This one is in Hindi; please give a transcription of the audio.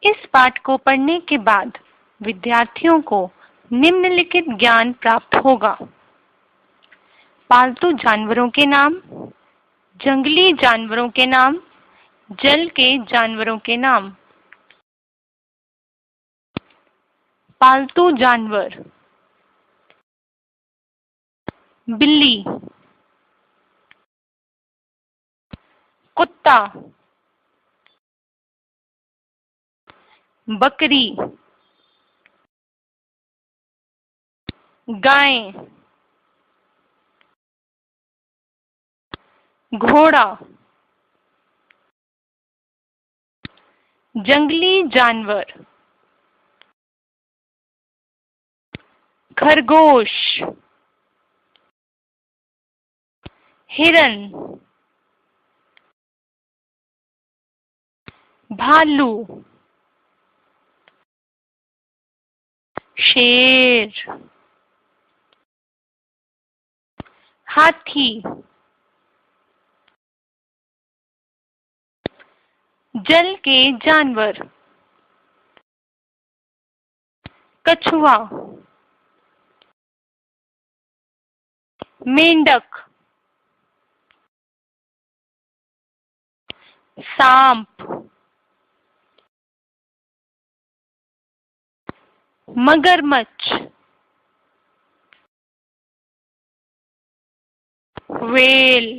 इस पाठ को पढ़ने के बाद विद्यार्थियों को निम्नलिखित ज्ञान प्राप्त होगा। पालतू जानवरों के नाम, जंगली जानवरों के नाम, जल के जानवरों के नाम। पालतू जानवर: बिल्ली, कुत्ता, बकरी, गाय, घोड़ा। जंगली जानवर: खरगोश, हिरन, भालू, शेर, हाथी। जल के जानवर: कछुआ, मेंढक, सांप, मगरमच्छ, व्हेल।